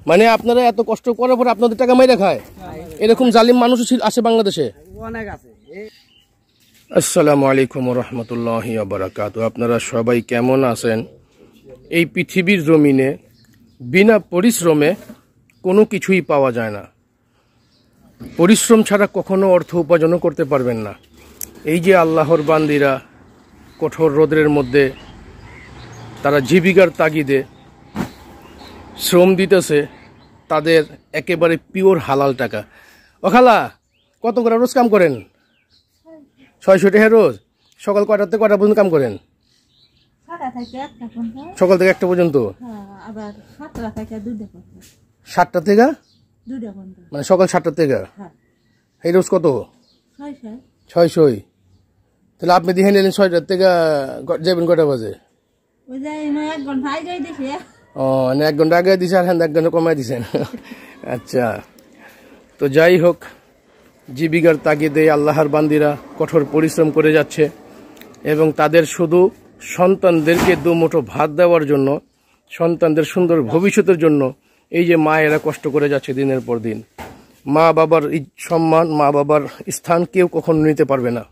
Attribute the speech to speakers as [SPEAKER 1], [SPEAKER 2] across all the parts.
[SPEAKER 1] মানে আপনারা এত কষ্ট করার পর আপনাদের টাকা মাইরা খায়, এরকম জালিম মানুষও আছে বাংলাদেশে, অনেক আছে। আসসালামু আলাইকুম ওয়া রাহমাতুল্লাহি ওয়া বারাকাতুহু। আপনারা সবাই কেমন আছেন? এই পৃথিবীর জমিনে বিনা পরিশ্রমে কোনো কিছুই পাওয়া যায় না। পরিশ্রম ছাড়া কখনো অর্থ উপার্জন করতে পারবেন না। এই যে আল্লাহর বান্দিরা কঠোর রোদের মধ্যে তারা জীবিকার তাগিদে শ্রম দিতেছে, তাদের একেবারে পিওর হালাল টাকা। ও খালা, কত করে রোজ কাম করেন? 600 টাকা রোজ। সকাল কয়টা থেকে কয়টা পর্যন্ত কাম করেন? সকাল থেকে 1টা পর্যন্ত। 7টা থেকে মানে সকাল 7টা থেকে। এই রোজ কত? 600। তাহলে আপনি দেখে নিলেন 6টার থেকে যাবেন কয়টা বাজে? ও, 1 ঘন্টা আগে দিছে আর 1 ঘন্টা কমাই দিছেন। আচ্ছা, তো যাই হোক, জীবিকার তাগিদে আল্লাহর বান্দিরা কঠোর পরিশ্রম করে যাচ্ছে এবং তাদের শুধু সন্তানদেরকে দুমুঠো ভাত দেওয়ার জন্য, সন্তানদের সুন্দর ভবিষ্যতের জন্য এই যে মায়েরা কষ্ট করে যাচ্ছে দিনের পর দিন। মা বাবার সম্মান, মা বাবার স্থান কেউ কখনো নিতে পারবে না।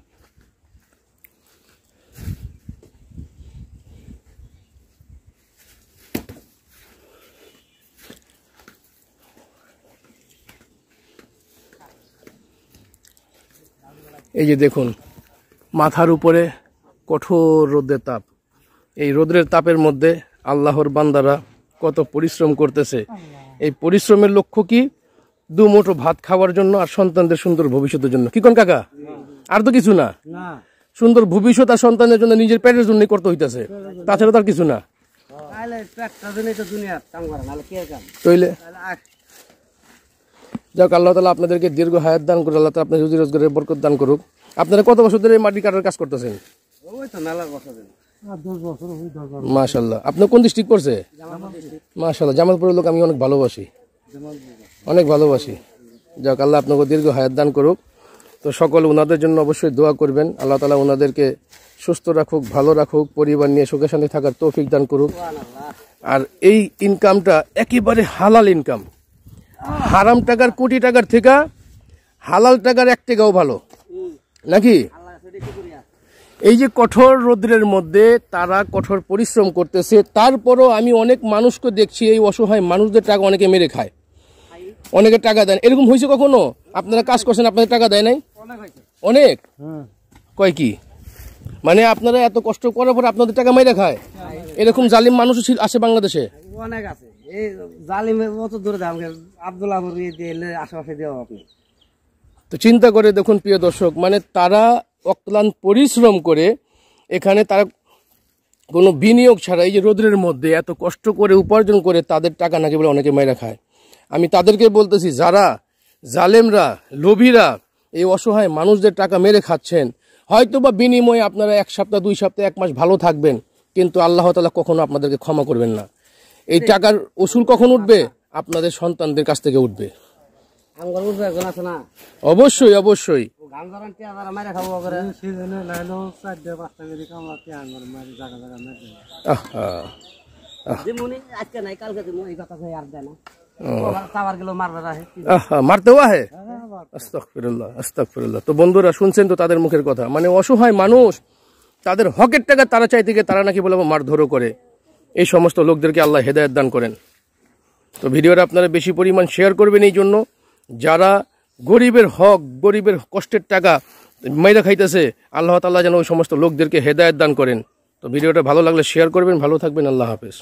[SPEAKER 1] এই যে দেখুন, মাথার উপরে কঠোর রোদের তাপ। এই রোদের তাপের মধ্যে আল্লাহর বান্দারা কত পরিশ্রম করতেছে। এই পরিশ্রমের লক্ষ্য কি? দুমুঠো ভাত খাওয়ার জন্য আর সন্তানদের সুন্দর ভবিষ্যতের জন্য। কি কোন কাকা? আর তো কিছু না। সুন্দর ভবিষ্যৎ আর সন্তানের জন্য নিজের পেটের জন্য করতে হইতেছে, তাছাড়া তার কিছু না। যাক, আল্লাহ তাআলা আপনাদেরকে দীর্ঘ হায়াত দান করুক, আল্লাহ তাআলা আপনাদের রুজি রোজগারের বরকত দান করুক। আপনারা কত বছর ধরে মাটি কাটার কাজ করতেছেন? মাশাআল্লাহ। আপনি কোন ডিস্ট্রিক্ট পড়ছে? মাশাআল্লাহ, জামালপুরের লোক আমি অনেক ভালোবাসি, অনেক ভালোবাসি। যাক, আল্লাহ আপনাকে দীর্ঘ হায়াত দান করুক। তো সকল ওনাদের জন্য অবশ্যই দোয়া করবেন, আল্লাহ তাআলা ওনাদেরকে সুস্থ রাখুক, ভালো রাখুক, পরিবার নিয়ে সুখে শান্তি থাকার তৌফিক দান করুক। আর এই ইনকামটা একেবারে হালাল ইনকাম। হারাম টাকার, কোটি টাকার থেকে হালাল টাকার 1 টাকাও ভালো নাকি? এই যে কঠোর রোদ্রের মধ্যে তারা কঠোর পরিশ্রম করতেছে, তারপরও আমি অনেক মানুষকে দেখছি এই অসহায় মানুষদের টাকা অনেকে মেরে খায়, অনেকে টাকা দেন। এরকম হয়েছে কখনো? আপনারা কাজ করছেন, আপনাদের টাকা দেয় নাই? অনেক। কয় কি মানে আপনারা এত কষ্ট করার পর আপনাদের টাকা মেরে খায়, এরকম জালিম মানুষও আছে বাংলাদেশে, অনেক আছে। এই জালিমের মত দূরে আব্দুল্লাহ আশেপাশে দেওয়া আপনি তো চিন্তা করে দেখুন প্রিয় দর্শক, মানে তারা অক্লান্ত পরিশ্রম করে, এখানে তারা কোনো বিনিয়োগ ছাড়া এই যে রোদ্রের মধ্যে এত কষ্ট করে উপার্জন করে তাদের টাকা নাকি বলে অনেকে মেরে খায়। আমি তাদেরকে বলতেছি, যারা জালেমরা, লোভীরা এই অসহায় মানুষদের টাকা মেরে খাচ্ছেন, হয়তো বা বিনিময়ে আপনারা 1 সপ্তাহ, 2 সপ্তাহ, 1 মাস ভালো থাকবেন, কিন্তু আল্লাহ তাআলা কখনো আপনাদেরকে ক্ষমা করবেন না। এই টাকার ওসুল কখন উঠবে? আপনাদের সন্তানদের কাছ থেকে উঠবে। অবশ্যই অবশ্যই। মারতেও আহে। আস্তাগফিরুল্লাহ, আস্তাগফিরুল্লাহ। তো বন্ধুরা শুনছেন তো তাদের মুখের কথা, মানে অসহায় মানুষ, তাদের হকের টাকা তারা চাইতে গিয়ে তারা নাকি বলে মারধরও করে। এই সমস্ত লোকদেরকে আল্লাহ হেদায়েত দান করেন। তো ভিডিওটা আপনারা বেশি পরিমাণ শেয়ার করবেন, এই জন্য যারা গরিবের হক, গরিবের কষ্টের টাকা মাইরা খাইতেছে, আল্লাহ তাআলা যেন ওই সমস্ত লোকদেরকে হেদায়েত দান করেন। তো ভিডিওটা ভালো লাগলে শেয়ার করবেন। ভালো থাকবেন। আল্লাহ হাফেজ।